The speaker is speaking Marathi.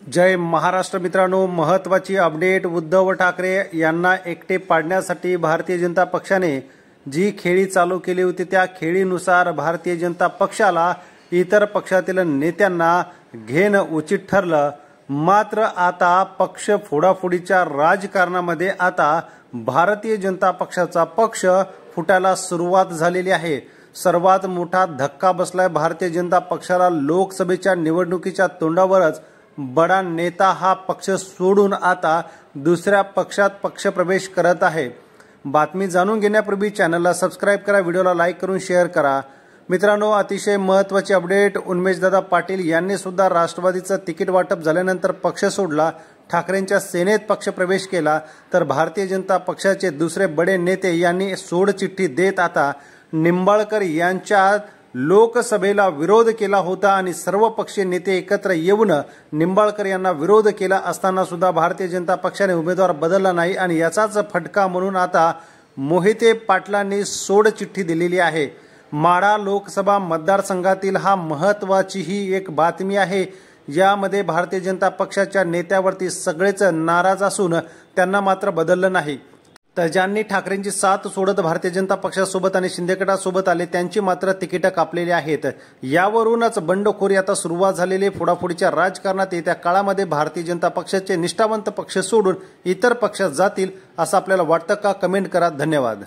जय महाराष्ट्र मित्रांनो, महत्त्वाची अपडेट। उद्धव ठाकरे यांना एकटे पाडण्यासाठी भारतीय जनता पक्षाने जी खेळी चालू केली होती त्या खेळीनुसार भारतीय जनता पक्षाला इतर पक्षातील नेत्यांना घेणं उचित ठरलं। मात्र आता पक्ष फोडाफोडीच्या राजकारणामध्ये आता भारतीय जनता पक्षाचा पक्ष फुटायला सुरुवात झालेली आहे। सर्वात मोठा धक्का बसलाय भारतीय जनता पक्षाला। लोकसभेच्या निवडणुकीच्या तोंडावरच बडा नेता हा पक्ष सोडून आता दुसऱ्या पक्षात पक्षप्रवेश करत आहे। बातमी जाणून घेण्यापूर्वी चॅनलला सबस्क्राइब करा, व्हिडिओला लाईक करून शेअर करा। मित्रांनो, अतिशय महत्त्वाची अपडेट। उन्मेशदादा पाटील यांनी सुद्धा राष्ट्रवादीचं तिकीट वाटप झाल्यानंतर पक्ष सोडला, ठाकरेंच्या सेनेत पक्षप्रवेश केला। तर भारतीय जनता पक्षाचे दुसरे बडे नेते यांनी सोडचिठ्ठी देत आता निंबाळकर यांच्या लोकसभेला विरोध केला होता आणि सर्व पक्षीय नेते एकत्र येऊन निंबाळकर यांना विरोध केला असताना सुद्धा भारतीय जनता पक्षाने उमेदवार बदलला नाही आणि याचाच फटका म्हणून आता मोहिते पाटलांनी सोडचिठ्ठी दिलेली आहे। माढा लोकसभा मतदारसंघातील हा महत्त्वाची ही एक बातमी आहे। यामध्ये भारतीय जनता पक्षाच्या नेत्यावरती सगळेच नाराज असून त्यांना मात्र बदललं नाही। तर ज्यांनी ठाकरेंची साथ सोडत भारतीय जनता पक्षासोबत आणि शिंदे गटासोबत आले त्यांची मात्र तिकीटं कापलेली आहेत। यावरूनच बंडखोरी आता सुरुवात झालेली। फोडाफोडीच्या राजकारणात येत्या काळामध्ये भारतीय जनता पक्षाचे निष्ठावंत पक्ष सोडून इतर पक्षात जातील असं आपल्याला वाटतं का? कमेंट करा। धन्यवाद।